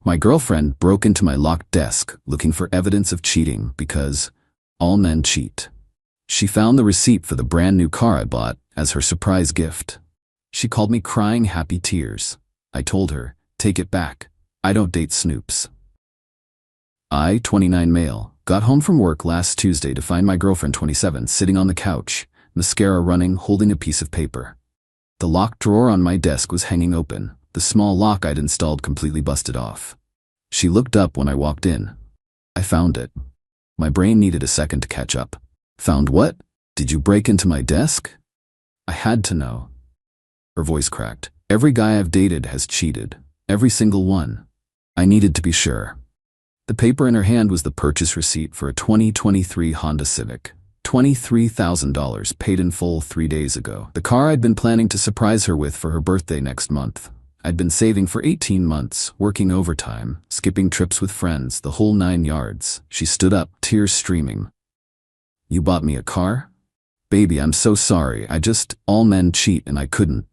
My girlfriend broke into my locked desk looking for evidence of cheating because all men cheat. She found the receipt for the brand new car I bought as her surprise gift. She called me crying happy tears. I told her, take it back. I don't date snoops. I, 29 male, got home from work last Tuesday to find my girlfriend, 27, sitting on the couch, mascara running, holding a piece of paper. The locked drawer on my desk was hanging open, the small lock I'd installed completely busted off. She looked up when I walked in. I found it. My brain needed a second to catch up. Found what? Did you break into my desk? I had to know. Her voice cracked. Every guy I've dated has cheated. Every single one. I needed to be sure. The paper in her hand was the purchase receipt for a 2023 Honda Civic. $23,000 paid in full 3 days ago. The car I'd been planning to surprise her with for her birthday next month. I'd been saving for 18 months, working overtime, skipping trips with friends, the whole 9 yards. She stood up, tears streaming. You bought me a car? Baby, I'm so sorry. All men cheat and I couldn't.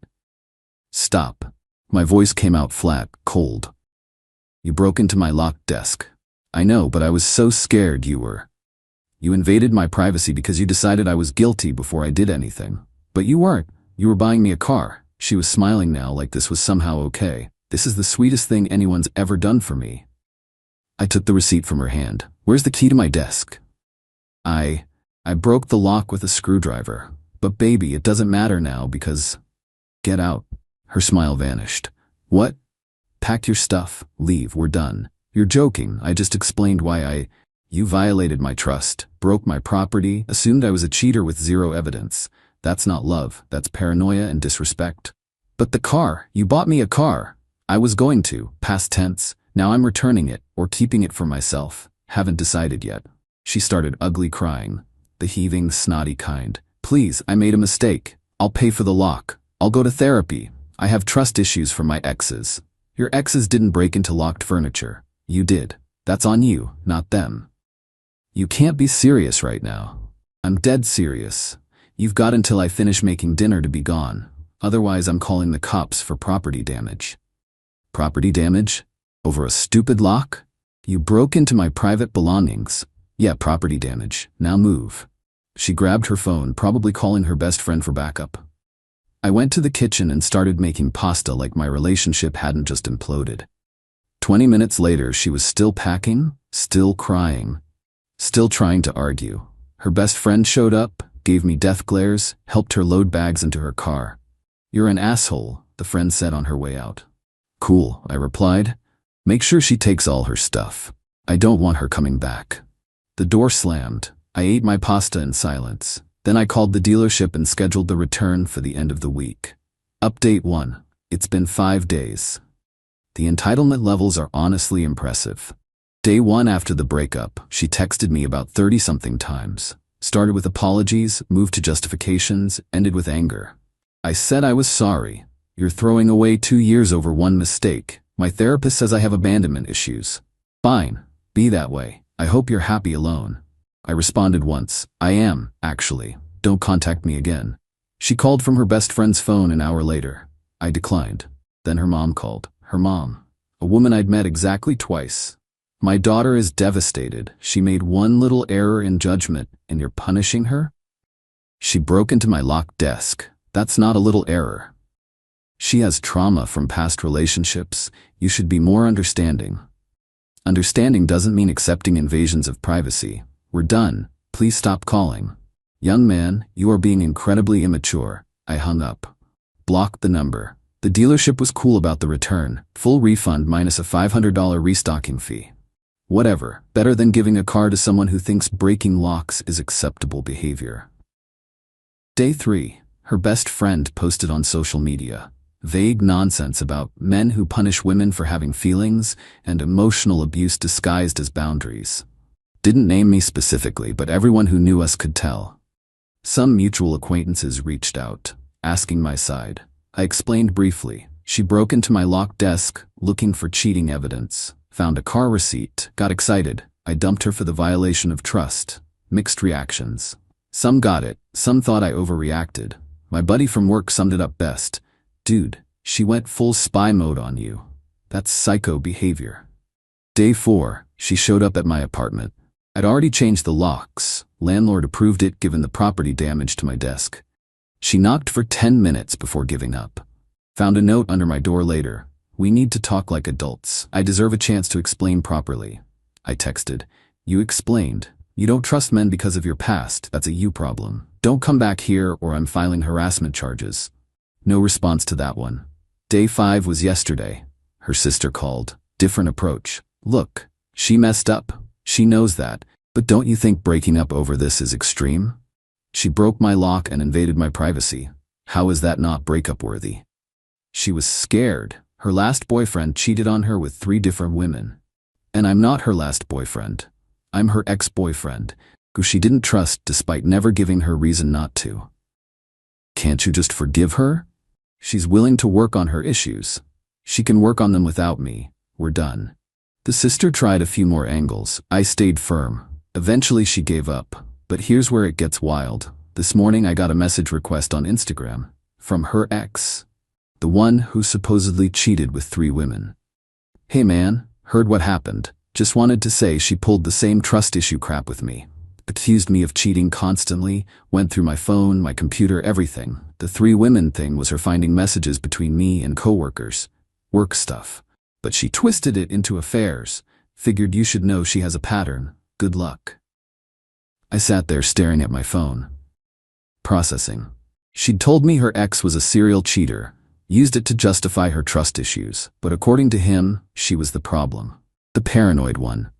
Stop. My voice came out flat, cold. You broke into my locked desk. I know, but I was so scared You invaded my privacy because you decided I was guilty before I did anything. But you weren't. You were buying me a car. She was smiling now like this was somehow okay. This is the sweetest thing anyone's ever done for me. I took the receipt from her hand. Where's the key to my desk? I broke the lock with a screwdriver. But baby, it doesn't matter now because... Get out. Her smile vanished. What? Pack your stuff. Leave. We're done. You're joking. I just explained why You violated my trust, broke my property, assumed I was a cheater with zero evidence. That's not love. That's paranoia and disrespect. But the car. You bought me a car. I was going to. Past tense. Now I'm returning it, or keeping it for myself. Haven't decided yet. She started ugly crying. The heaving, snotty kind. Please, I made a mistake. I'll pay for the lock. I'll go to therapy. I have trust issues from my exes. Your exes didn't break into locked furniture. You did. That's on you, not them. You can't be serious right now. I'm dead serious. You've got until I finish making dinner to be gone. Otherwise, I'm calling the cops for property damage. Property damage? Over a stupid lock? You broke into my private belongings. Yeah, property damage. Now move. She grabbed her phone, probably calling her best friend for backup. I went to the kitchen and started making pasta like my relationship hadn't just imploded. 20 minutes later, she was still packing, still crying, still trying to argue. Her best friend showed up, gave me death glares, helped her load bags into her car. You're an asshole, the friend said on her way out. Cool, I replied. Make sure she takes all her stuff. I don't want her coming back. The door slammed. I ate my pasta in silence. Then I called the dealership and scheduled the return for the end of the week. Update 1. It's been 5 days. The entitlement levels are honestly impressive. Day 1 after the breakup, she texted me about 30-something times. Started with apologies, moved to justifications, ended with anger. I said I was sorry. You're throwing away 2 years over one mistake. My therapist says I have abandonment issues. Fine. Be that way. I hope you're happy alone. I responded once. I am, actually. Don't contact me again. She called from her best friend's phone an hour later. I declined. Then her mom called. Her mom. A woman I'd met exactly twice. My daughter is devastated. She made one little error in judgment, and you're punishing her? She broke into my locked desk. That's not a little error. She has trauma from past relationships. You should be more understanding. Understanding doesn't mean accepting invasions of privacy. We're done. Please stop calling. Young man, you are being incredibly immature. I hung up. Blocked the number. The dealership was cool about the return. Full refund minus a $500 restocking fee. Whatever. Better than giving a car to someone who thinks breaking locks is acceptable behavior. Day 3. Her best friend posted on social media. Vague nonsense about men who punish women for having feelings and emotional abuse disguised as boundaries. Didn't name me specifically, but everyone who knew us could tell. Some mutual acquaintances reached out, asking my side. I explained briefly. She broke into my locked desk, looking for cheating evidence. Found a car receipt, got excited. I dumped her for the violation of trust. Mixed reactions. Some got it, some thought I overreacted. My buddy from work summed it up best. Dude, she went full spy mode on you. That's psycho behavior. Day 4, she showed up at my apartment. I'd already changed the locks. Landlord approved it given the property damage to my desk. She knocked for 10 minutes before giving up. Found a note under my door later. "We need to talk like adults. I deserve a chance to explain properly." I texted. "You explained. You don't trust men because of your past. That's a you problem. Don't come back here or I'm filing harassment charges." No response to that one. Day 5 was yesterday. Her sister called. Different approach. "Look, she messed up. She knows that. But don't you think breaking up over this is extreme? She broke my lock and invaded my privacy. How is that not breakup worthy? She was scared. Her last boyfriend cheated on her with 3 different women. And I'm not her last boyfriend. I'm her ex-boyfriend, who she didn't trust despite never giving her reason not to. Can't you just forgive her? She's willing to work on her issues. She can work on them without me. We're done." The sister tried a few more angles. I stayed firm. Eventually she gave up. But here's where it gets wild. This morning I got a message request on Instagram from her ex, the one who supposedly cheated with 3 women. "Hey man, heard what happened. Just wanted to say she pulled the same trust issue crap with me. Accused me of cheating constantly, went through my phone, my computer, everything. The 3 women thing was her finding messages between me and coworkers. Work stuff. But she twisted it into affairs. Figured you should know she has a pattern. Good luck." I sat there staring at my phone. Processing. She'd told me her ex was a serial cheater, used it to justify her trust issues, but according to him, she was the problem. The paranoid one.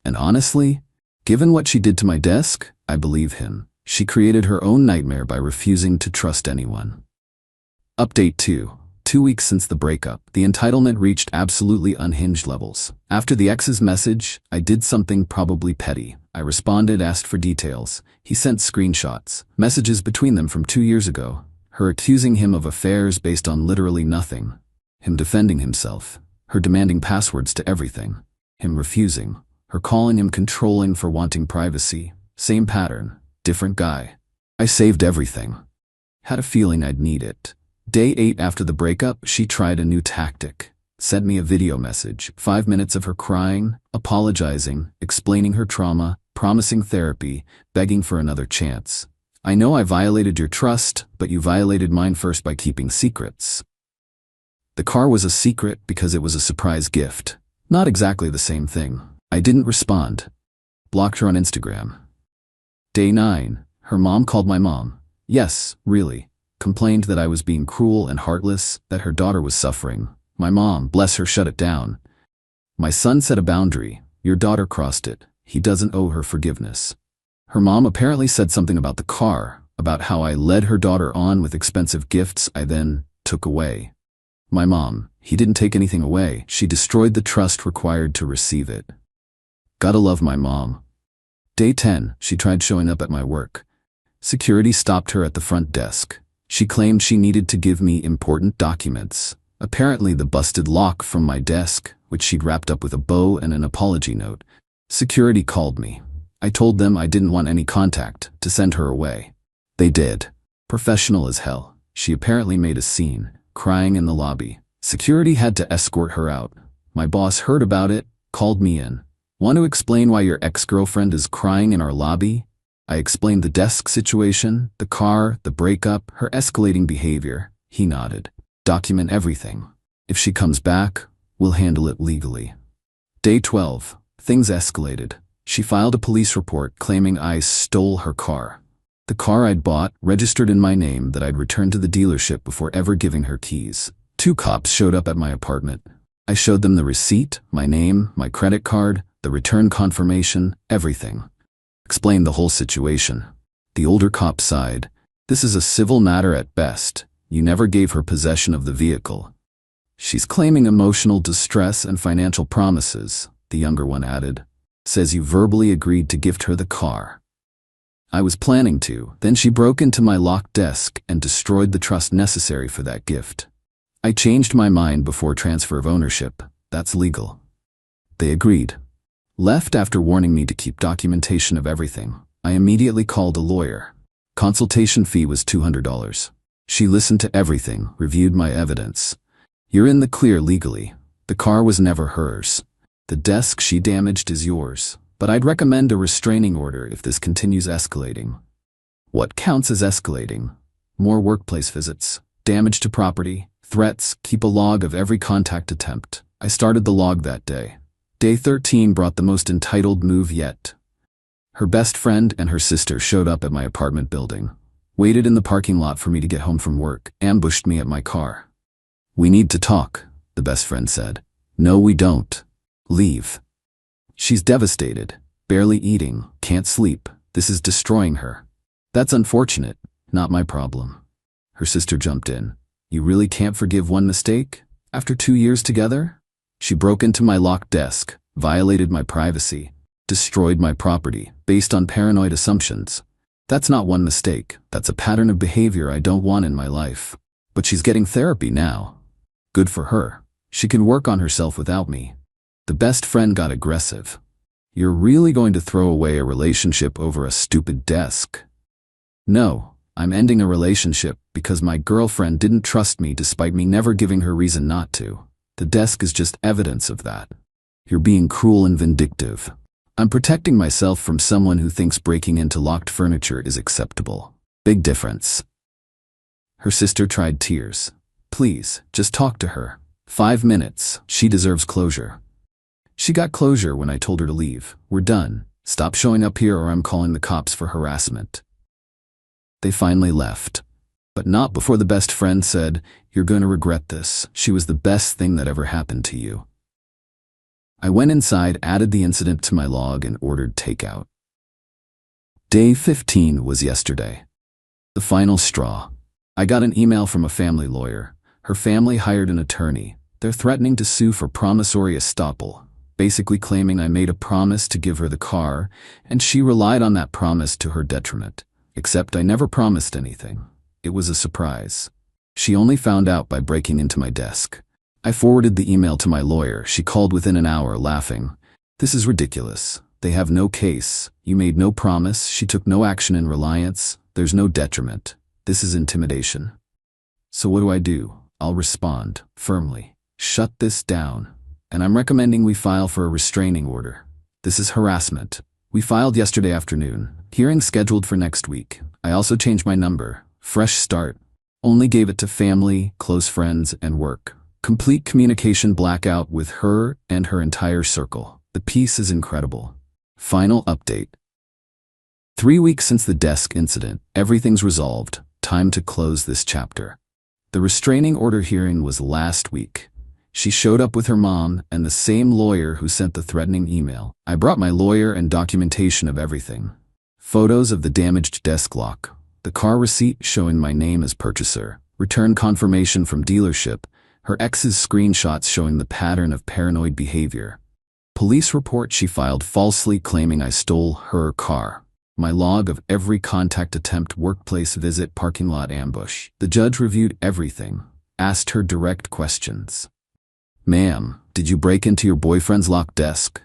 And honestly, given what she did to my desk, I believe him. She created her own nightmare by refusing to trust anyone. Update 2. 2 weeks since the breakup, the entitlement reached absolutely unhinged levels. After the ex's message, I did something probably petty. I responded, asked for details. He sent screenshots, messages between them from 2 years ago. Her accusing him of affairs based on literally nothing. Him defending himself. Her demanding passwords to everything. Him refusing. Her calling him controlling for wanting privacy. Same pattern. Different guy. I saved everything. Had a feeling I'd need it. Day 8 after the breakup, she tried a new tactic. Sent me a video message, 5 minutes of her crying, apologizing, explaining her trauma, promising therapy, begging for another chance. "I know I violated your trust, but you violated mine first by keeping secrets." The car was a secret because it was a surprise gift. Not exactly the same thing. I didn't respond. Blocked her on Instagram. Day 9, her mom called my mom. Yes, really. Complained that I was being cruel and heartless, that her daughter was suffering. My mom, bless her, shut it down. "My son set a boundary. Your daughter crossed it. He doesn't owe her forgiveness." Her mom apparently said something about the car, about how I led her daughter on with expensive gifts I then took away. My mom, he didn't take anything away. She destroyed the trust required to receive it. Gotta love my mom. Day 10, she tried showing up at my work. Security stopped her at the front desk. She claimed she needed to give me important documents. Apparently the busted lock from my desk, which she'd wrapped up with a bow and an apology note. Security called me. I told them I didn't want any contact, to send her away. They did. Professional as hell. She apparently made a scene, crying in the lobby. Security had to escort her out. My boss heard about it, called me in. "Want to explain why your ex-girlfriend is crying in our lobby?" I explained the desk situation, the car, the breakup, her escalating behavior. He nodded. "Document everything. If she comes back, we'll handle it legally." Day 12. Things escalated. She filed a police report claiming I stole her car. The car I'd bought, registered in my name, that I'd returned to the dealership before ever giving her keys. 2 cops showed up at my apartment. I showed them the receipt, my name, my credit card, the return confirmation, everything. Explained the whole situation. The older cop sighed. "This is a civil matter at best. You never gave her possession of the vehicle." "She's claiming emotional distress and financial promises," the younger one added. "Says you verbally agreed to gift her the car." I was planning to. Then she broke into my locked desk and destroyed the trust necessary for that gift. I changed my mind before transfer of ownership. That's legal. They agreed. Left after warning me to keep documentation of everything. I immediately called a lawyer. Consultation fee was $200. She listened to everything, reviewed my evidence. "You're in the clear legally. The car was never hers. The desk she damaged is yours, but I'd recommend a restraining order if this continues escalating. What counts as escalating? More workplace visits, damage to property, threats, keep a log of every contact attempt. I started the log that day. Day 13 brought the most entitled move yet. Her best friend and her sister showed up at my apartment building, waited in the parking lot for me to get home from work, ambushed me at my car. "We need to talk," the best friend said. "No, we don't. Leave." She's devastated, barely eating, can't sleep. This is destroying her. "That's unfortunate, not my problem." Her sister jumped in. "You really can't forgive one mistake? After 2 years together?" She broke into my locked desk, violated my privacy, destroyed my property, based on paranoid assumptions. That's not one mistake, that's a pattern of behavior I don't want in my life. But she's getting therapy now. Good for her. She can work on herself without me. The best friend got aggressive. "You're really going to throw away a relationship over a stupid desk?" "No, I'm ending a relationship because my girlfriend didn't trust me despite me never giving her reason not to. The desk is just evidence of that. You're being cruel and vindictive. I'm protecting myself from someone who thinks breaking into locked furniture is acceptable. Big difference." Her sister tried tears. "Please, just talk to her. 5 minutes. She deserves closure." She got closure when I told her to leave. "We're done. Stop showing up here or I'm calling the cops for harassment." They finally left. But not before the best friend said, "You're going to regret this. She was the best thing that ever happened to you." I went inside, added the incident to my log, and ordered takeout. Day 15 was yesterday. The final straw. I got an email from a family lawyer. Her family hired an attorney. They're threatening to sue for promissory estoppel, basically claiming I made a promise to give her the car, and she relied on that promise to her detriment. Except I never promised anything. It was a surprise. She only found out by breaking into my desk. I forwarded the email to my lawyer. She called within an hour, laughing. "This is ridiculous. They have no case. You made no promise. She took no action in reliance. There's no detriment. This is intimidation." So what do? I'll respond, firmly. "Shut this down. And I'm recommending we file for a restraining order. This is harassment. We filed yesterday afternoon. Hearing scheduled for next week. I also changed my number. Fresh start. Only gave it to family, close friends, and work. Complete communication blackout with her and her entire circle. The piece is incredible. Final update. 3 weeks since the desk incident, everything's resolved. Time to close this chapter. The restraining order hearing was last week. She showed up with her mom and the same lawyer who sent the threatening email. I brought my lawyer and documentation of everything. Photos of the damaged desk lock, the car receipt showing my name as purchaser, return confirmation from dealership, her ex's screenshots showing the pattern of paranoid behavior. Police report she filed falsely claiming I stole her car. My log of every contact attempt, workplace visit, parking lot ambush. The judge reviewed everything, asked her direct questions. "Ma'am, did you break into your boyfriend's locked desk?"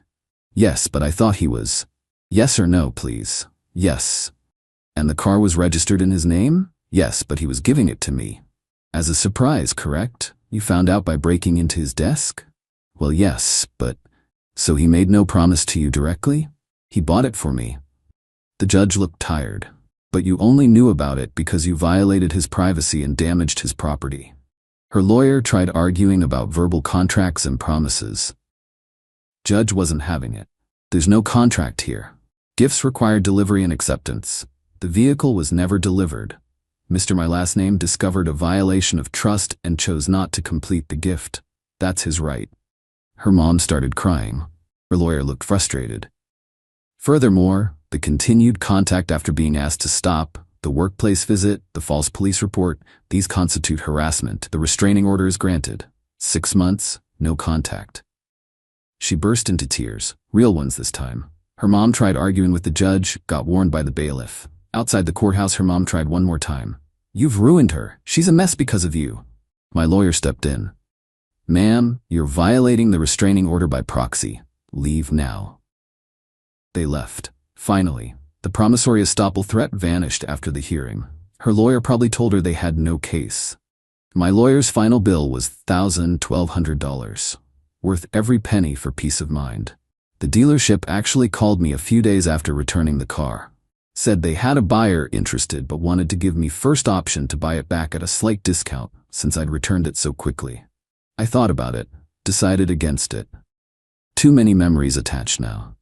"Yes, but I thought he was." "Yes or no, please." "Yes." "And the car was registered in his name?" "Yes, but he was giving it to me." "As a surprise, correct? You found out by breaking into his desk?" "Well, yes, but..." "So he made no promise to you directly?" "He bought it for me." The judge looked tired. "But you only knew about it because you violated his privacy and damaged his property." Her lawyer tried arguing about verbal contracts and promises. Judge wasn't having it. "There's no contract here. Gifts required delivery and acceptance. The vehicle was never delivered. Mr. My last name discovered a violation of trust and chose not to complete the gift. That's his right." Her mom started crying. Her lawyer looked frustrated. Furthermore, the continued contact after being asked to stop, the workplace visit, the false police report, these constitute harassment. The restraining order is granted. 6 months, no contact. She burst into tears, real ones this time. Her mom tried arguing with the judge, got warned by the bailiff. Outside the courthouse, her mom tried one more time. "You've ruined her. She's a mess because of you." My lawyer stepped in. "Ma'am, you're violating the restraining order by proxy. Leave now." They left. Finally, the promissory estoppel threat vanished after the hearing. Her lawyer probably told her they had no case. My lawyer's final bill was $1,200. worth every penny for peace of mind. The dealership actually called me a few days after returning the car. Said they had a buyer interested but wanted to give me first option to buy it back at a slight discount since I'd returned it so quickly. I thought about it, decided against it. Too many memories attached now.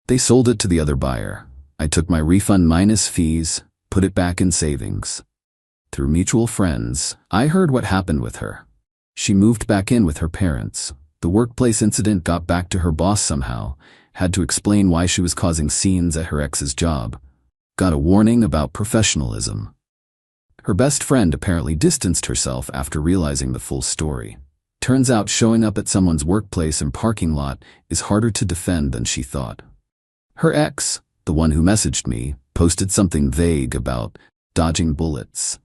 They sold it to the other buyer. I took my refund minus fees, put it back in savings. Through mutual friends, I heard what happened with her. She moved back in with her parents. The workplace incident got back to her boss somehow, had to explain why she was causing scenes at her ex's job. Got a warning about professionalism. Her best friend apparently distanced herself after realizing the full story. Turns out showing up at someone's workplace and parking lot is harder to defend than she thought. Her ex, the one who messaged me, posted something vague about dodging bullets.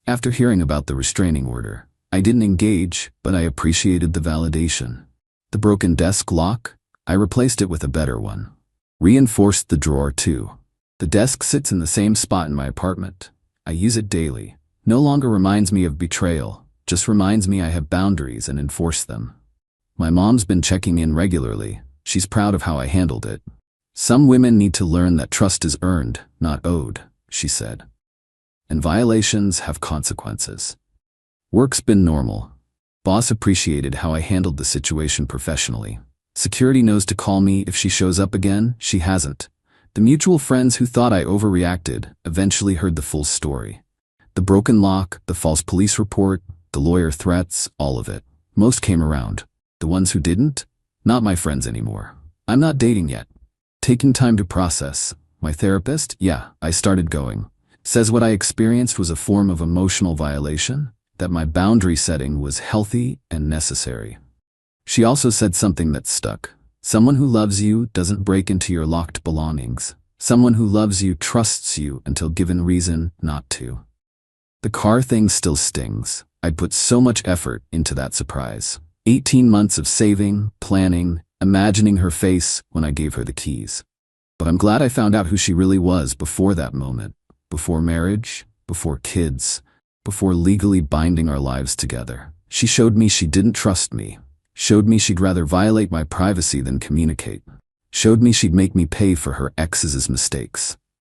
After hearing about the restraining order, I didn't engage, but I appreciated the validation. The broken desk lock, I replaced it with a better one. Reinforced the drawer too. The desk sits in the same spot in my apartment. I use it daily. No longer reminds me of betrayal, just reminds me I have boundaries and enforce them. My mom's been checking in regularly. She's proud of how I handled it. Some women need to learn that trust is earned, not owed, she said. And violations have consequences. Work's been normal. Boss appreciated how I handled the situation professionally. Security knows to call me if she shows up again. She hasn't. The mutual friends who thought I overreacted eventually heard the full story. The broken lock, the false police report, the lawyer threats, all of it. Most came around. The ones who didn't? Not my friends anymore. I'm not dating yet. Taking time to process. My therapist? Yeah, I started going. Says what I experienced was a form of emotional violation, that my boundary setting was healthy and necessary. She also said something that stuck. Someone who loves you doesn't break into your locked belongings. Someone who loves you trusts you until given reason not to. The car thing still stings. I put so much effort into that surprise. 18 months of saving, planning, imagining her face when I gave her the keys. But I'm glad I found out who she really was before that moment. Before marriage, before kids, before legally binding our lives together. She showed me she didn't trust me. Showed me she'd rather violate my privacy than communicate. Showed me she'd make me pay for her ex's mistakes.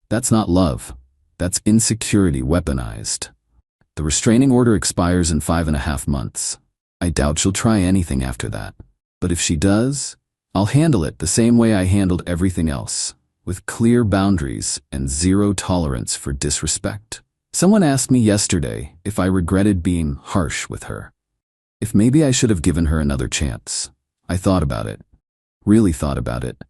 That's not love. That's insecurity weaponized. The restraining order expires in 5.5 months. I doubt she'll try anything after that. But if she does, I'll handle it the same way I handled everything else, with clear boundaries and zero tolerance for disrespect. Someone asked me yesterday if I regretted being harsh with her. If maybe I should have given her another chance. I thought about it. Really thought about it.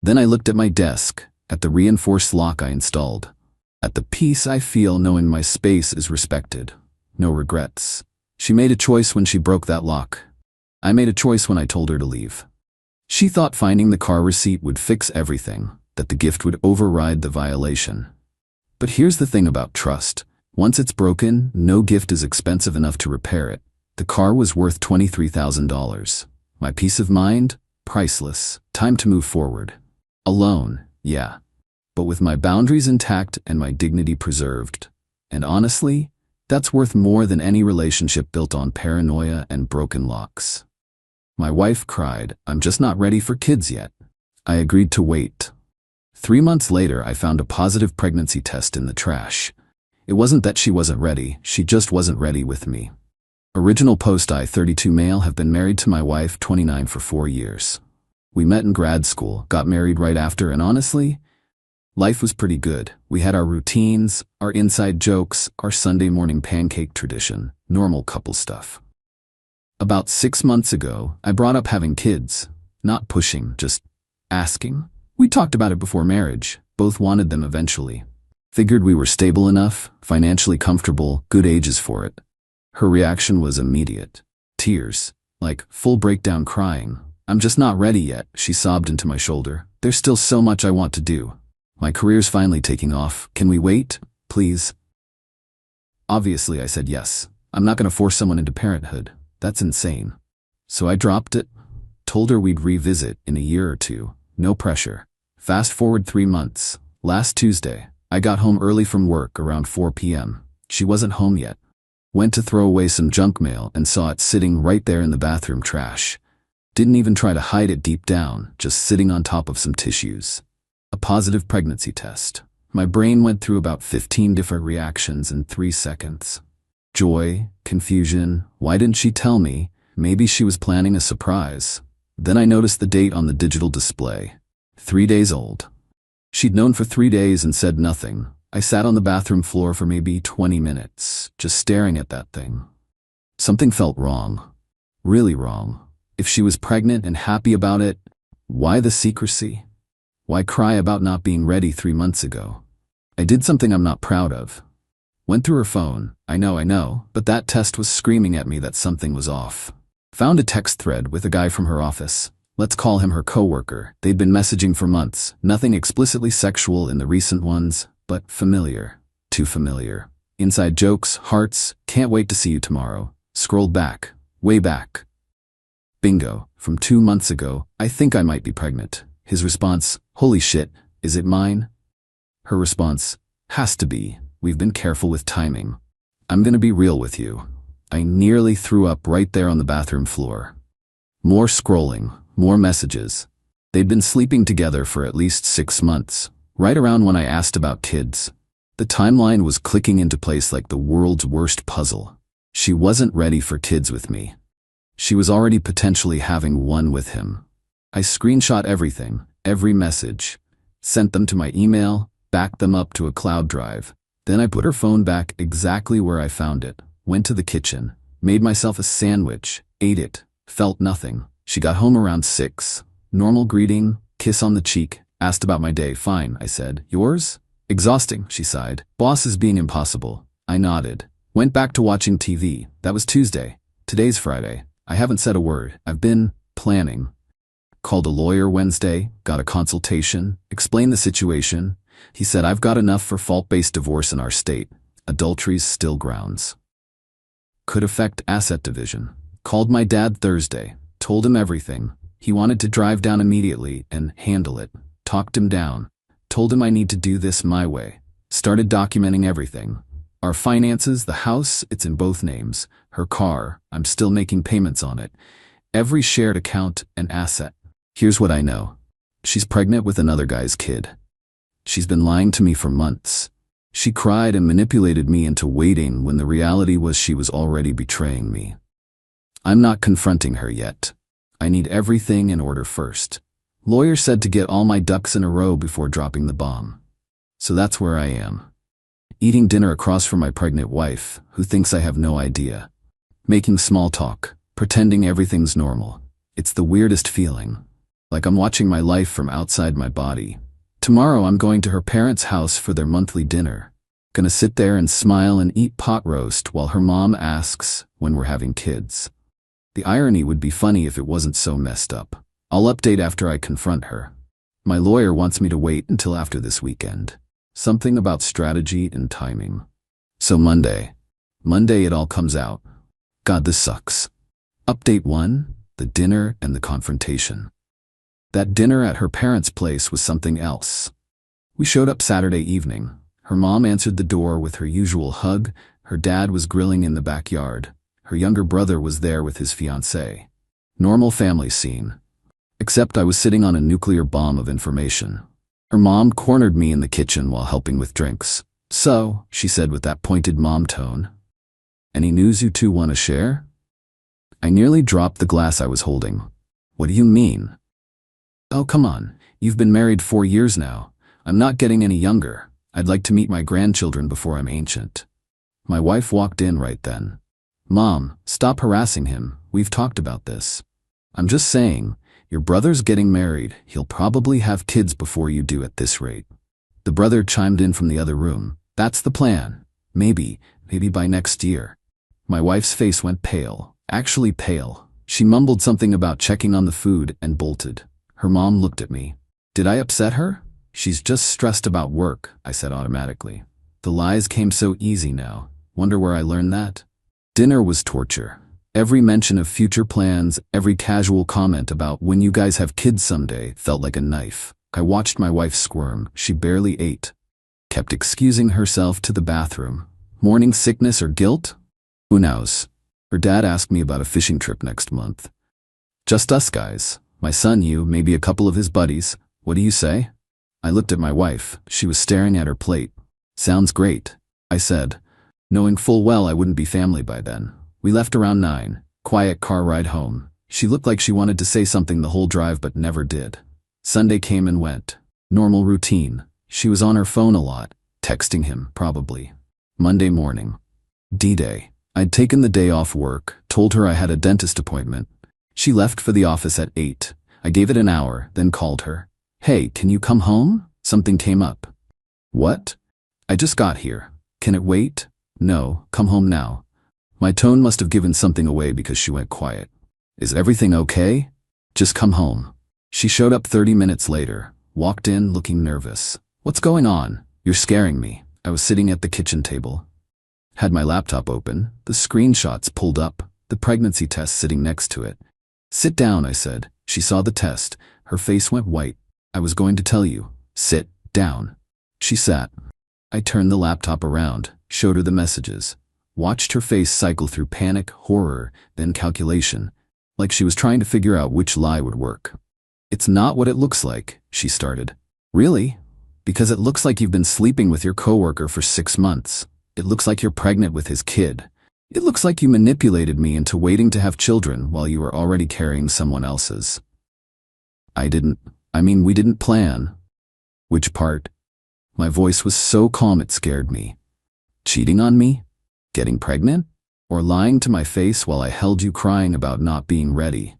Then I looked at my desk, at the reinforced lock I installed, at the peace I feel knowing my space is respected. No regrets. She made a choice when she broke that lock. I made a choice when I told her to leave. She thought finding the car receipt would fix everything, that the gift would override the violation. But here's the thing about trust. Once it's broken, no gift is expensive enough to repair it. The car was worth $23,000. My peace of mind? Priceless. Time to move forward. Alone, yeah. But with my boundaries intact and my dignity preserved. And honestly, that's worth more than any relationship built on paranoia and broken locks. My wife cried, "I'm just not ready for kids yet." I agreed to wait. 3 months later, I found a positive pregnancy test in the trash. It wasn't that she wasn't ready, she just wasn't ready with me. Original post: I, 32 male, have been married to my wife, 29, for 4 years. We met in grad school, got married right after, and honestly, life was pretty good. We had our routines, our inside jokes, our Sunday morning pancake tradition, normal couple stuff. About 6 months ago, I brought up having kids. Not pushing, just asking. We talked about it before marriage. Both wanted them eventually. Figured we were stable enough, financially comfortable, good ages for it. Her reaction was immediate. Tears. Like, full breakdown crying. "I'm just not ready yet," she sobbed into my shoulder. "There's still so much I want to do. My career's finally taking off. Can we wait, please?" Obviously, I said yes. I'm not going to force someone into parenthood. That's insane. So I dropped it. Told her we'd revisit in a year or two. No pressure. Fast forward 3 months. Last Tuesday, I got home early from work around 4 p.m. She wasn't home yet. Went to throw away some junk mail and saw it sitting right there in the bathroom trash. Didn't even try to hide it deep down, just sitting on top of some tissues. A positive pregnancy test. My brain went through about 15 different reactions in 3 seconds. Joy, confusion, why didn't she tell me? Maybe she was planning a surprise. Then I noticed the date on the digital display. 3 days old. She'd known for 3 days and said nothing. I sat on the bathroom floor for maybe 20 minutes, just staring at that thing. Something felt wrong. Really wrong. If she was pregnant and happy about it, why the secrecy? Why cry about not being ready 3 months ago? I did something I'm not proud of. Went through her phone. I know, but that test was screaming at me that something was off. Found a text thread with a guy from her office. Let's call him her coworker. They'd been messaging for months. Nothing explicitly sexual in the recent ones, but familiar. Too familiar. Inside jokes, hearts, can't wait to see you tomorrow. Scrolled back. Way back. Bingo. From 2 months ago, I think I might be pregnant. His response, holy shit, is it mine? Her response, has to be. We've been careful with timing. I'm gonna be real with you. I nearly threw up right there on the bathroom floor. More scrolling, more messages. They'd been sleeping together for at least 6 months, right around when I asked about kids. The timeline was clicking into place like the world's worst puzzle. She wasn't ready for kids with me. She was already potentially having one with him. I screenshot everything, every message, sent them to my email, backed them up to a cloud drive. Then I put her phone back exactly where I found it, went to the kitchen, made myself a sandwich, ate it, felt nothing. She got home around 6. Normal greeting, kiss on the cheek, asked about my day. Fine, I said. Yours? Exhausting, she sighed. Boss is being impossible. I nodded. Went back to watching TV. That was Tuesday. Today's Friday. I haven't said a word. I've been planning. Called a lawyer Wednesday, got a consultation, explained the situation. He said I've got enough for fault-based divorce in our state. Adultery's still grounds. Could affect asset division. Called my dad Thursday, told him everything. He wanted to drive down immediately and handle it. Talked him down. Told him I need to do this my way. Started documenting everything. Our finances, the house, it's in both names. Her car, I'm still making payments on it. Every shared account and asset. Here's what I know. She's pregnant with another guy's kid. She's been lying to me for months. She cried and manipulated me into waiting when the reality was she was already betraying me. I'm not confronting her yet. I need everything in order first. Lawyer said to get all my ducks in a row before dropping the bomb. So that's where I am. Eating dinner across from my pregnant wife, who thinks I have no idea. Making small talk, pretending everything's normal. It's the weirdest feeling. Like I'm watching my life from outside my body. Tomorrow I'm going to her parents' house for their monthly dinner. Gonna sit there and smile and eat pot roast while her mom asks when we're having kids. The irony would be funny if it wasn't so messed up. I'll update after I confront her. My lawyer wants me to wait until after this weekend. Something about strategy and timing. So Monday it all comes out. God, this sucks. Update 1, the dinner and the confrontation. That dinner at her parents' place was something else. We showed up Saturday evening. Her mom answered the door with her usual hug. Her dad was grilling in the backyard. Her younger brother was there with his fiancée. Normal family scene. Except I was sitting on a nuclear bomb of information. Her mom cornered me in the kitchen while helping with drinks. So, she said with that pointed mom tone, any news you two want to share? I nearly dropped the glass I was holding. What do you mean? Oh, come on. You've been married 4 years now. I'm not getting any younger. I'd like to meet my grandchildren before I'm ancient. My wife walked in right then. Mom, stop harassing him. We've talked about this. I'm just saying, your brother's getting married. He'll probably have kids before you do at this rate. The brother chimed in from the other room. That's the plan. Maybe by next year. My wife's face went pale. Actually pale. She mumbled something about checking on the food and bolted. Her mom looked at me. Did I upset her? She's just stressed about work, I said automatically. The lies came so easy now. Wonder where I learned that? Dinner was torture. Every mention of future plans, every casual comment about when you guys have kids someday felt like a knife. I watched my wife squirm. She barely ate. Kept excusing herself to the bathroom. Morning sickness or guilt? Who knows? Her dad asked me about a fishing trip next month. Just us guys. My son, you, maybe a couple of his buddies. What do you say? I looked at my wife. She was staring at her plate. Sounds great, I said, knowing full well I wouldn't be family by then. We left around 9. Quiet car ride home. She looked like she wanted to say something the whole drive but never did. Sunday came and went. Normal routine. She was on her phone a lot, texting him, probably. Monday morning. D-Day. I'd taken the day off work, told her I had a dentist appointment. She left for the office at 8. I gave it an hour, then called her. Hey, can you come home? Something came up. What? I just got here. Can it wait? No, come home now. My tone must have given something away because she went quiet. Is everything okay? Just come home. She showed up 30 minutes later, walked in looking nervous. What's going on? You're scaring me. I was sitting at the kitchen table. Had my laptop open, the screenshots pulled up, the pregnancy test sitting next to it. Sit down, I said. She saw the test. Her face went white. I was going to tell you. Sit down. She sat. I turned the laptop around, showed her the messages, watched her face cycle through panic, horror, then calculation, like she was trying to figure out which lie would work. It's not what it looks like, she started. Really? Because it looks like you've been sleeping with your coworker for 6 months. It looks like you're pregnant with his kid. It looks like you manipulated me into waiting to have children while you were already carrying someone else's. We didn't plan. Which part? My voice was so calm it scared me. Cheating on me? Getting pregnant? Or lying to my face while I held you crying about not being ready?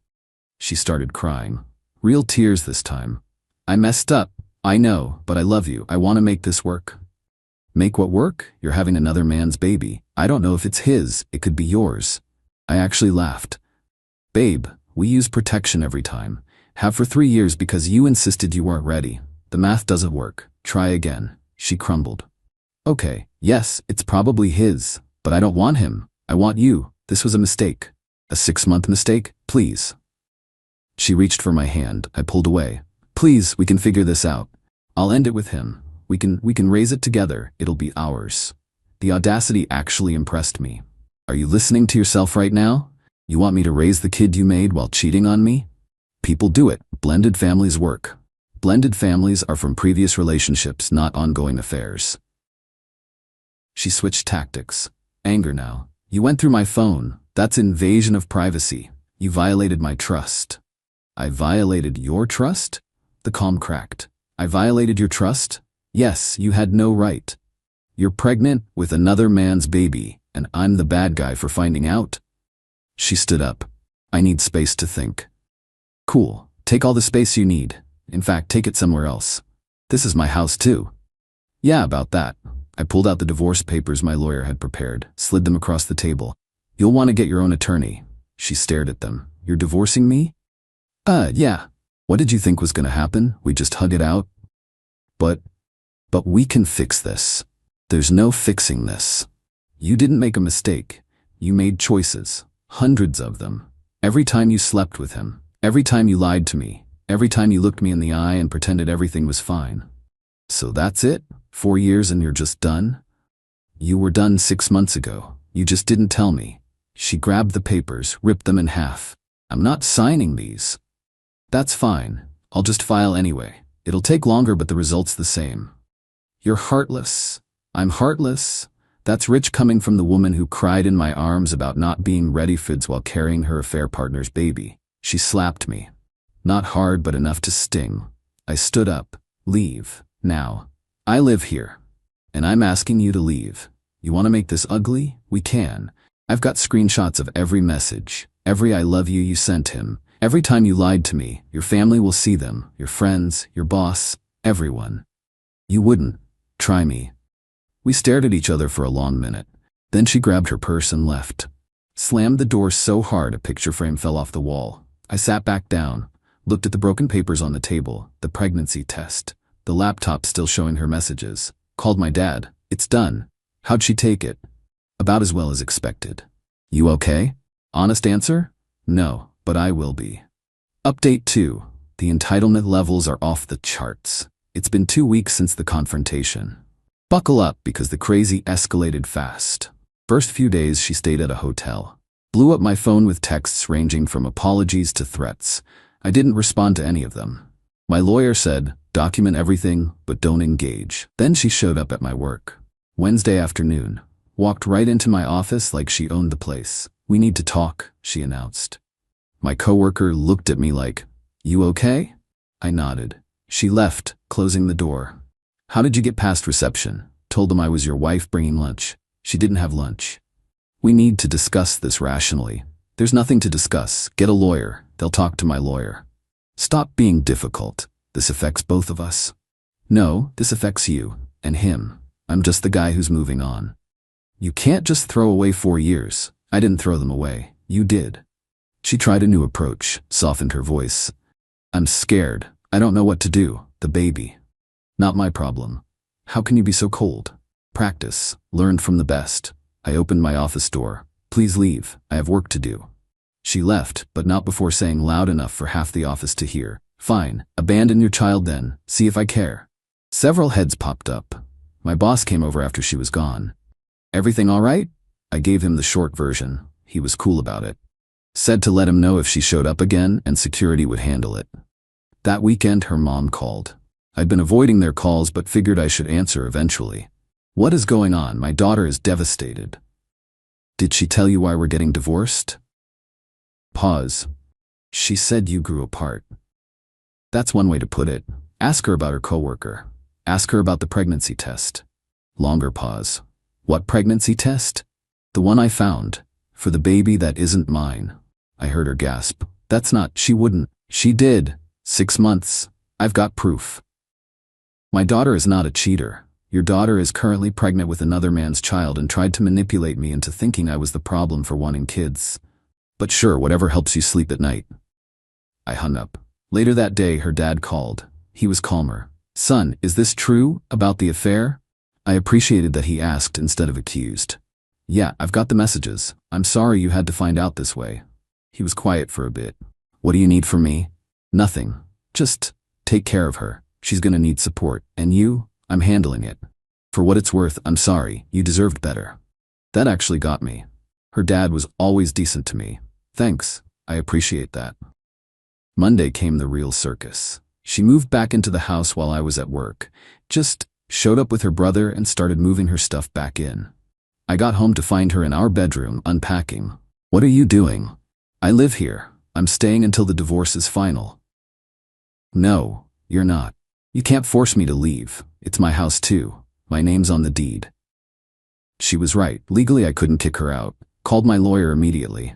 She started crying. Real tears this time. I messed up. I know, but I love you. I want to make this work. Make what work? You're having another man's baby. I don't know if it's his. It could be yours. I actually laughed. Babe, we use protection every time. Have for 3 years because you insisted you weren't ready. The math doesn't work. Try again. She crumbled. Okay, yes, it's probably his, but I don't want him. I want you. This was a mistake. A 6-month mistake? Please. She reached for my hand. I pulled away. Please, we can figure this out. I'll end it with him. We can raise it together. It'll be ours. The audacity actually impressed me. Are you listening to yourself right now? You want me to raise the kid you made while cheating on me? People do it. Blended families work. Blended families are from previous relationships, not ongoing affairs. She switched tactics. Anger now. You went through my phone. That's invasion of privacy. You violated my trust. I violated your trust? The calm cracked. I violated your trust? Yes, you had no right. You're pregnant with another man's baby, and I'm the bad guy for finding out? She stood up. I need space to think. Cool. Take all the space you need. In fact, take it somewhere else. This is my house too. Yeah, about that. I pulled out the divorce papers my lawyer had prepared, slid them across the table. You'll want to get your own attorney. She stared at them. You're divorcing me? Yeah. What did you think was gonna happen? We just hug it out? But we can fix this. There's no fixing this. You didn't make a mistake. You made choices. Hundreds of them. Every time you slept with him. Every time you lied to me. Every time you looked me in the eye and pretended everything was fine. So that's it? 4 years and you're just done? You were done 6 months ago. You just didn't tell me. She grabbed the papers, ripped them in half. I'm not signing these. That's fine. I'll just file anyway. It'll take longer, but the result's the same. You're heartless. I'm heartless. That's rich coming from the woman who cried in my arms about not being ready fids while carrying her affair partner's baby. She slapped me. Not hard, but enough to sting. I stood up. Leave. Now. I live here. And I'm asking you to leave. You want to make this ugly? We can. I've got screenshots of every message. Every I love you sent him. Every time you lied to me. Your family will see them. Your friends. Your boss. Everyone. You wouldn't. Try me. We stared at each other for a long minute. Then she grabbed her purse and left. Slammed the door so hard a picture frame fell off the wall. I sat back down. Looked at the broken papers on the table. The pregnancy test. The laptop still showing her messages. Called my dad. It's done. How'd she take it? About as well as expected. You okay? Honest answer? No, but I will be. Update 2. The entitlement levels are off the charts. It's been 2 weeks since the confrontation. Buckle up because the crazy escalated fast. First few days she stayed at a hotel. Blew up my phone with texts ranging from apologies to threats. I didn't respond to any of them. My lawyer said, document everything, but don't engage. Then she showed up at my work. Wednesday afternoon. Walked right into my office like she owned the place. We need to talk, she announced. My coworker looked at me like, you okay? I nodded. She left, closing the door. How did you get past reception? Told them I was your wife bringing lunch. She didn't have lunch. We need to discuss this rationally. There's nothing to discuss. Get a lawyer. They'll talk to my lawyer. Stop being difficult. This affects both of us. No, this affects you and him. I'm just the guy who's moving on. You can't just throw away 4 years. I didn't throw them away. You did. She tried a new approach, softened her voice. I'm scared. I don't know what to do. The baby. Not my problem. How can you be so cold? Practice. Learn from the best. I opened my office door. Please leave. I have work to do. She left, but not before saying loud enough for half the office to hear. Fine. Abandon your child then. See if I care. Several heads popped up. My boss came over after she was gone. Everything all right? I gave him the short version. He was cool about it. Said to let him know if she showed up again and security would handle it. That weekend her mom called. I'd been avoiding their calls but figured I should answer eventually. What is going on? My daughter is devastated. Did she tell you why we're getting divorced? Pause. She said you grew apart. That's one way to put it. Ask her about her coworker. Ask her about the pregnancy test. Longer pause. What pregnancy test? The one I found. For the baby that isn't mine. I heard her gasp. That's not, she wouldn't. She did. 6 months. I've got proof. My daughter is not a cheater. Your daughter is currently pregnant with another man's child and tried to manipulate me into thinking I was the problem for wanting kids. But sure, whatever helps you sleep at night. I hung up. Later that day, her dad called. He was calmer. Son, is this true about the affair? I appreciated that he asked instead of accused. Yeah, I've got the messages. I'm sorry you had to find out this way. He was quiet for a bit. What do you need from me? Nothing. Just take care of her. She's gonna need support. And you? I'm handling it. For what it's worth, I'm sorry. You deserved better. That actually got me. Her dad was always decent to me. Thanks. I appreciate that. Monday came the real circus. She moved back into the house while I was at work. Just showed up with her brother and started moving her stuff back in. I got home to find her in our bedroom unpacking. What are you doing? I live here. I'm staying until the divorce is final. No, you're not. You can't force me to leave. It's my house too. My name's on the deed. She was right. Legally, I couldn't kick her out. Called my lawyer immediately.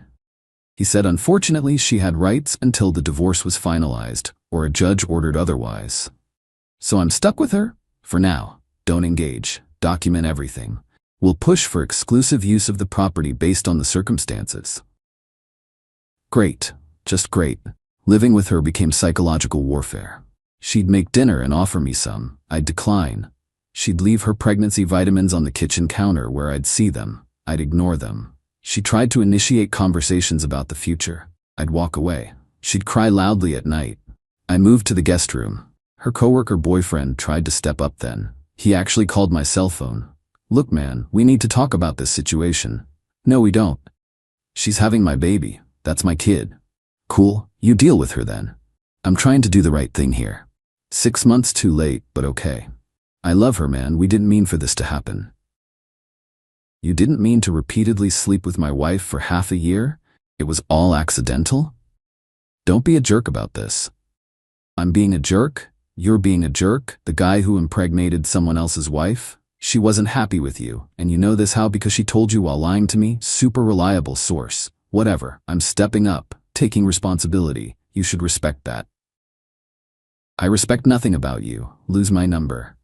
He said unfortunately she had rights until the divorce was finalized or a judge ordered otherwise. So I'm stuck with her? For now. Don't engage. Document everything. We'll push for exclusive use of the property based on the circumstances. Great. Just great. Living with her became psychological warfare. She'd make dinner and offer me some. I'd decline. She'd leave her pregnancy vitamins on the kitchen counter where I'd see them. I'd ignore them. She tried to initiate conversations about the future. I'd walk away. She'd cry loudly at night. I moved to the guest room. Her coworker boyfriend tried to step up then. He actually called my cell phone. Look man, we need to talk about this situation. No, we don't. She's having my baby. That's my kid. Cool, you deal with her then. I'm trying to do the right thing here. 6 months too late, but okay. I love her, man. We didn't mean for this to happen. You didn't mean to repeatedly sleep with my wife for half a year? It was all accidental? Don't be a jerk about this. I'm being a jerk? You're being a jerk? The guy who impregnated someone else's wife? She wasn't happy with you, and you know this how? Because she told you while lying to me? Super reliable source. Whatever. I'm stepping up, taking responsibility. You should respect that. I respect nothing about you. Lose my number.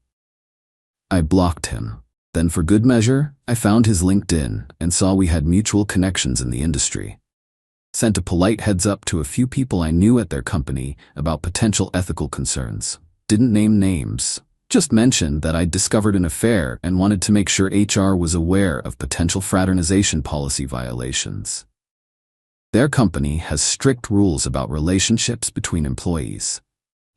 I blocked him. Then for good measure, I found his LinkedIn and saw we had mutual connections in the industry. Sent a polite heads up to a few people I knew at their company about potential ethical concerns. Didn't name names. Just mentioned that I'd discovered an affair and wanted to make sure HR was aware of potential fraternization policy violations. Their company has strict rules about relationships between employees.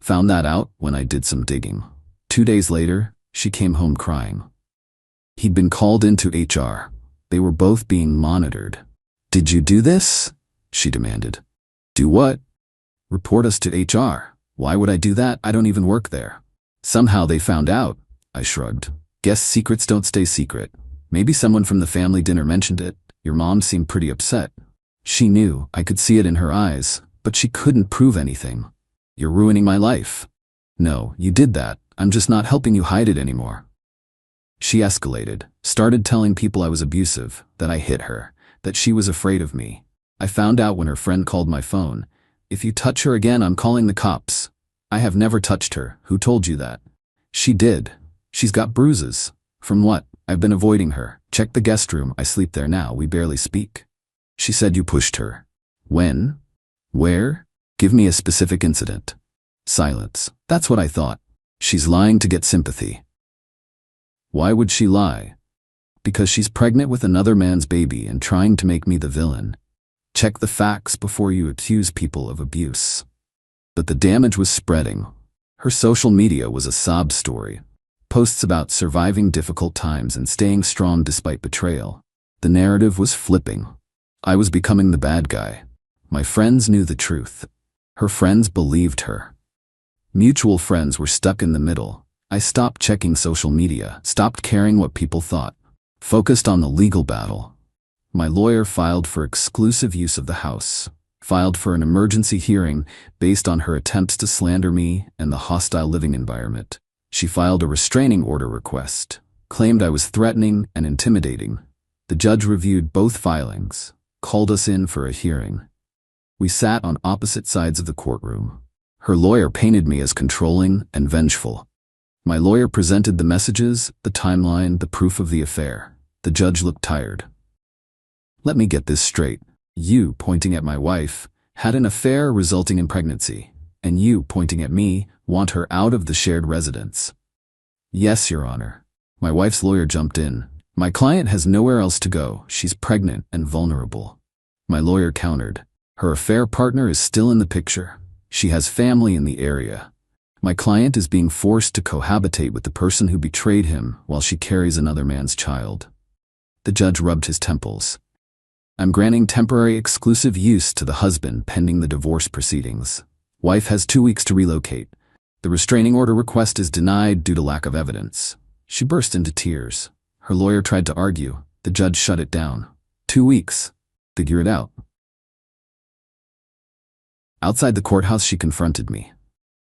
Found that out when I did some digging. 2 days later, she came home crying. He'd been called into HR. They were both being monitored. Did you do this? She demanded. Do what? Report us to HR. Why would I do that? I don't even work there. Somehow they found out. I shrugged. Guess secrets don't stay secret. Maybe someone from the family dinner mentioned it. Your mom seemed pretty upset. She knew, I could see it in her eyes, but she couldn't prove anything. You're ruining my life. No, you did that. I'm just not helping you hide it anymore. She escalated, started telling people I was abusive, that I hit her, that she was afraid of me. I found out when her friend called my phone. If you touch her again, I'm calling the cops. I have never touched her. Who told you that? She did. She's got bruises. From what? I've been avoiding her. Check the guest room. I sleep there now. We barely speak. She said you pushed her. When? Where? Give me a specific incident. Silence. That's what I thought. She's lying to get sympathy. Why would she lie? Because she's pregnant with another man's baby and trying to make me the villain. Check the facts before you accuse people of abuse. But the damage was spreading. Her social media was a sob story. Posts about surviving difficult times and staying strong despite betrayal. The narrative was flipping. I was becoming the bad guy. My friends knew the truth. Her friends believed her. Mutual friends were stuck in the middle. I stopped checking social media, stopped caring what people thought, focused on the legal battle. My lawyer filed for exclusive use of the house, filed for an emergency hearing based on her attempts to slander me and the hostile living environment. She filed a restraining order request, claimed I was threatening and intimidating. The judge reviewed both filings, called us in for a hearing. We sat on opposite sides of the courtroom. Her lawyer painted me as controlling and vengeful. My lawyer presented the messages, the timeline, the proof of the affair. The judge looked tired. Let me get this straight. You, pointing at my wife, had an affair resulting in pregnancy, and you, pointing at me, want her out of the shared residence. Yes, Your Honor. My wife's lawyer jumped in. My client has nowhere else to go. She's pregnant and vulnerable. My lawyer countered. Her affair partner is still in the picture. She has family in the area. My client is being forced to cohabitate with the person who betrayed him while she carries another man's child. The judge rubbed his temples. I'm granting temporary exclusive use to the husband pending the divorce proceedings. Wife has 2 weeks to relocate. The restraining order request is denied due to lack of evidence. She burst into tears. Her lawyer tried to argue. The judge shut it down. 2 weeks. Figure it out. Outside the courthouse, she confronted me.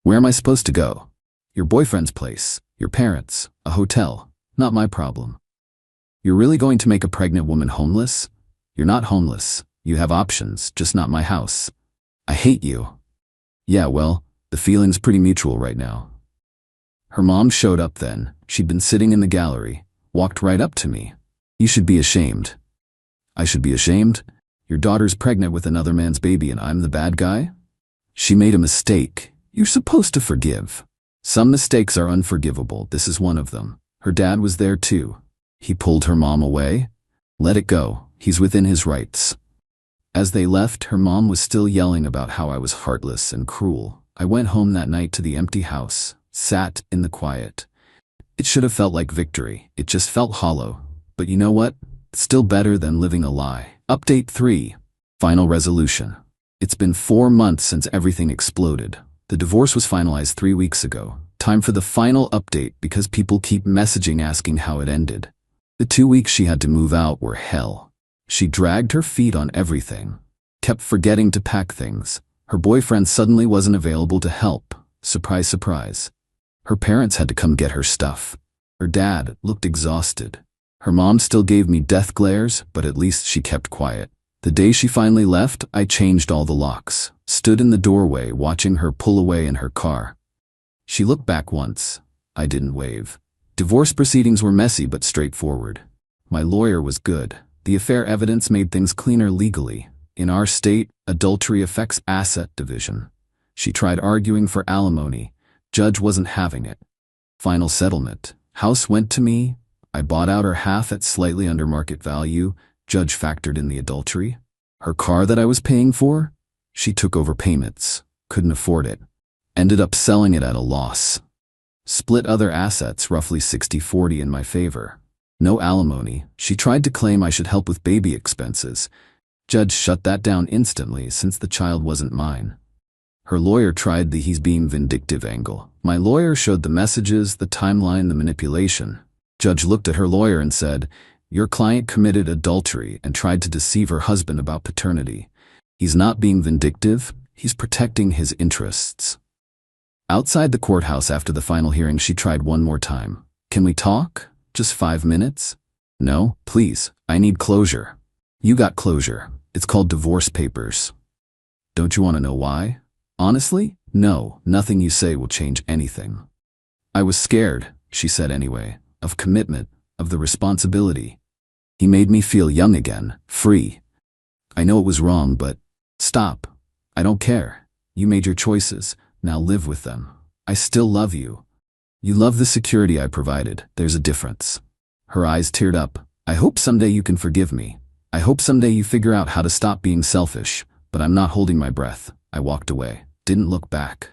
Where am I supposed to go? Your boyfriend's place, your parents, a hotel. Not my problem. You're really going to make a pregnant woman homeless? You're not homeless. You have options, just not my house. I hate you. Yeah, well, the feeling's pretty mutual right now. Her mom showed up then. She'd been sitting in the gallery, walked right up to me. You should be ashamed. I should be ashamed? Your daughter's pregnant with another man's baby and I'm the bad guy? She made a mistake. You're supposed to forgive. Some mistakes are unforgivable. This is one of them. Her dad was there too. He pulled her mom away. Let it go. He's within his rights. As they left, her mom was still yelling about how I was heartless and cruel. I went home that night to the empty house, sat in the quiet. It should have felt like victory. It just felt hollow. But you know what? It's still better than living a lie. Update 3. Final resolution. It's been 4 months since everything exploded. The divorce was finalized 3 weeks ago. Time for the final update because people keep messaging asking how it ended. The 2 weeks she had to move out were hell. She dragged her feet on everything, kept forgetting to pack things. Her boyfriend suddenly wasn't available to help. Surprise, surprise. Her parents had to come get her stuff. Her dad looked exhausted. Her mom still gave me death glares, but at least she kept quiet. The day she finally left, I changed all the locks, stood in the doorway watching her pull away in her car. She looked back once. I didn't wave. Divorce proceedings were messy but straightforward. My lawyer was good. The affair evidence made things cleaner legally. In our state, adultery affects asset division. She tried arguing for alimony. Judge wasn't having it. Final settlement. House went to me. I bought out her half at slightly under market value. Judge factored in the adultery. Her car that I was paying for? She took over payments. Couldn't afford it. Ended up selling it at a loss. Split other assets roughly 60-40 in my favor. No alimony. She tried to claim I should help with baby expenses. Judge shut that down instantly since the child wasn't mine. Her lawyer tried the he's being vindictive angle. My lawyer showed the messages, the timeline, the manipulation. Judge looked at her lawyer and said, "Your client committed adultery and tried to deceive her husband about paternity. He's not being vindictive, he's protecting his interests." Outside the courthouse after the final hearing, she tried one more time. "Can we talk? Just 5 minutes?" "No, please, I need closure." "You got closure. It's called divorce papers." "Don't you want to know why?" "Honestly, no, nothing you say will change anything." "I was scared," she said anyway, "of commitment, of the responsibility. He made me feel young again, free. I know it was wrong, but stop. I don't care. You made your choices, now live with them. I still love you. You love the security I provided, there's a difference." Her eyes teared up. "I hope someday you can forgive me. I hope someday you figure out how to stop being selfish, but I'm not holding my breath." I walked away, didn't look back.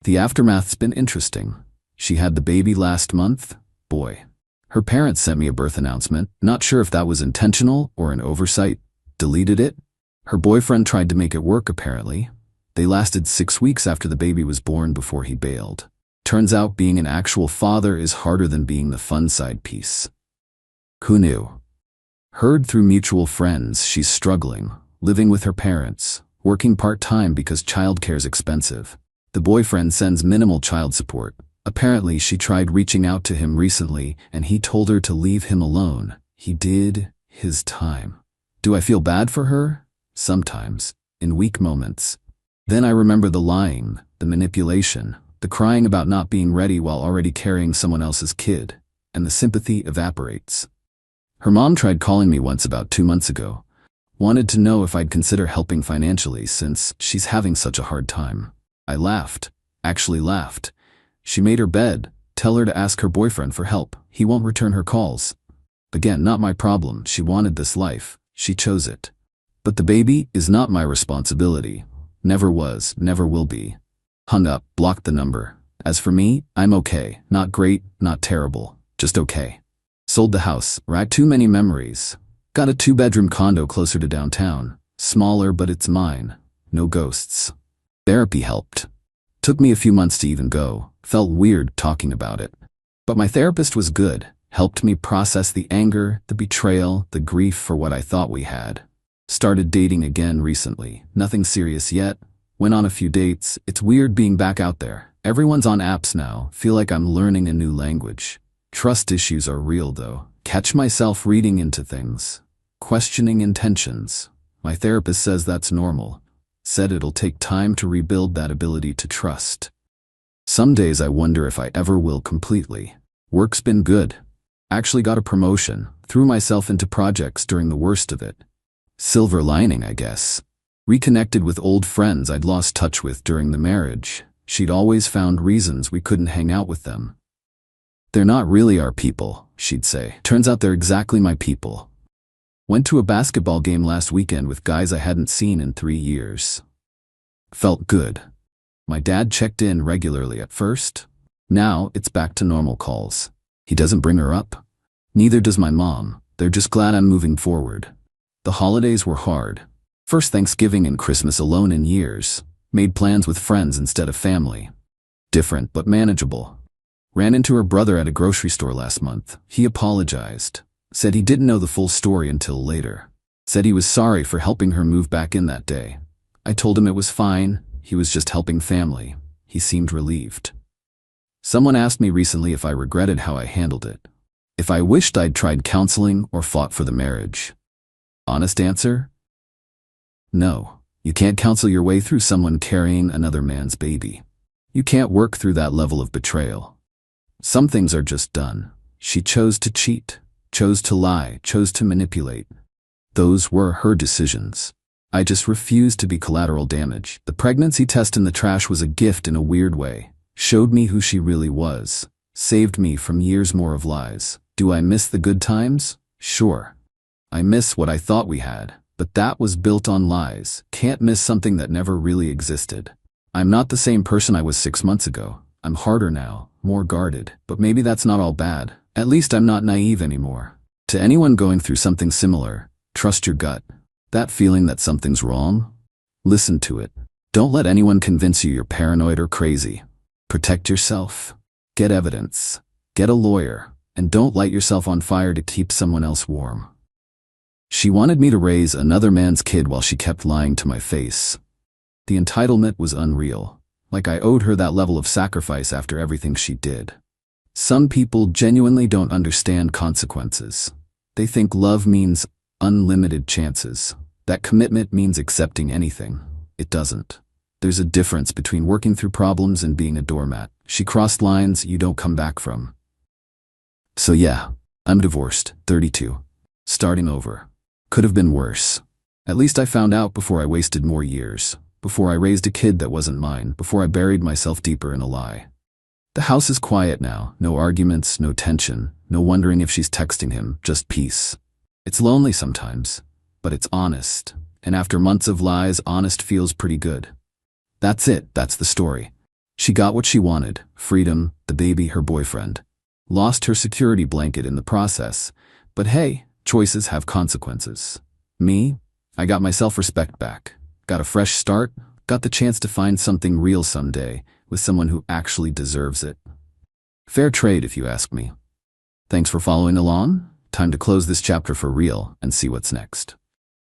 The aftermath's been interesting. She had the baby last month. Boy. Her parents sent me a birth announcement, not sure if that was intentional or an oversight. Deleted it. Her boyfriend tried to make it work apparently. They lasted 6 weeks after the baby was born before he bailed. Turns out being an actual father is harder than being the fun side piece. Who knew? Heard through mutual friends she's struggling, living with her parents, working part-time because childcare's expensive. The boyfriend sends minimal child support. Apparently she tried reaching out to him recently and he told her to leave him alone. He did his time. Do I feel bad for her? Sometimes, in weak moments. Then I remember the lying, the manipulation, the crying about not being ready while already carrying someone else's kid, and the sympathy evaporates. Her mom tried calling me once about 2 months ago. Wanted to know if I'd consider helping financially since she's having such a hard time. I laughed. Actually laughed. She made her bed. Tell her to ask her boyfriend for help. He won't return her calls. Again, not my problem. She wanted this life. She chose it. But the baby is not my responsibility. Never was, never will be. Hung up, blocked the number. As for me, I'm okay. Not great, not terrible. Just okay. Sold the house. Right, too many memories. Got a 2-bedroom condo closer to downtown. Smaller, but it's mine. No ghosts. Therapy helped. Took me a few months to even go. Felt weird talking about it. But my therapist was good. Helped me process the anger, the betrayal, the grief for what I thought we had. Started dating again recently. Nothing serious yet. Went on a few dates. It's weird being back out there. Everyone's on apps now. Feel like I'm learning a new language. Trust issues are real though. Catch myself reading into things. Questioning intentions. My therapist says that's normal. Said it'll take time to rebuild that ability to trust. Some days I wonder if I ever will completely. Work's been good. Actually got a promotion. Threw myself into projects during the worst of it. Silver lining, I guess. Reconnected with old friends I'd lost touch with during the marriage. She'd always found reasons we couldn't hang out with them. "They're not really our people," she'd say. Turns out they're exactly my people. Went to a basketball game last weekend with guys I hadn't seen in 3 years. Felt good. My dad checked in regularly at first. Now it's back to normal calls. He doesn't bring her up. Neither does my mom. They're just glad I'm moving forward. The holidays were hard. First Thanksgiving and Christmas alone in years. Made plans with friends instead of family. Different but manageable. Ran into her brother at a grocery store last month. He apologized. Said he didn't know the full story until later. Said he was sorry for helping her move back in that day. I told him it was fine. He was just helping family. He seemed relieved. Someone asked me recently if I regretted how I handled it. If I wished I'd tried counseling or fought for the marriage. Honest answer? No. You can't counsel your way through someone carrying another man's baby. You can't work through that level of betrayal. Some things are just done. She chose to cheat, chose to lie, chose to manipulate. Those were her decisions. I just refused to be collateral damage. The pregnancy test in the trash was a gift in a weird way. Showed me who she really was. Saved me from years more of lies. Do I miss the good times? Sure. I miss what I thought we had, but that was built on lies. Can't miss something that never really existed. I'm not the same person I was 6 months ago. I'm harder now, more guarded, but maybe that's not all bad. At least I'm not naive anymore. To anyone going through something similar, trust your gut. That feeling that something's wrong? Listen to it. Don't let anyone convince you you're paranoid or crazy. Protect yourself. Get evidence. Get a lawyer. And don't light yourself on fire to keep someone else warm. She wanted me to raise another man's kid while she kept lying to my face. The entitlement was unreal. Like I owed her that level of sacrifice after everything she did. Some people genuinely don't understand consequences. They think love means unlimited chances. That commitment means accepting anything. It doesn't. There's a difference between working through problems and being a doormat. She crossed lines you don't come back from. So yeah, I'm divorced, 32. Starting over. Could have been worse. At least I found out before I wasted more years. Before I raised a kid that wasn't mine. Before I buried myself deeper in a lie. The house is quiet now. No arguments, no tension. No wondering if she's texting him. Just peace. It's lonely sometimes. But it's honest. And after months of lies, honest feels pretty good. That's it. That's the story. She got what she wanted. Freedom, the baby, her boyfriend. Lost her security blanket in the process. But hey, choices have consequences. Me? I got my self-respect back. Got a fresh start. Got the chance to find something real someday with someone who actually deserves it. Fair trade, if you ask me. Thanks for following along. Time to close this chapter for real and see what's next.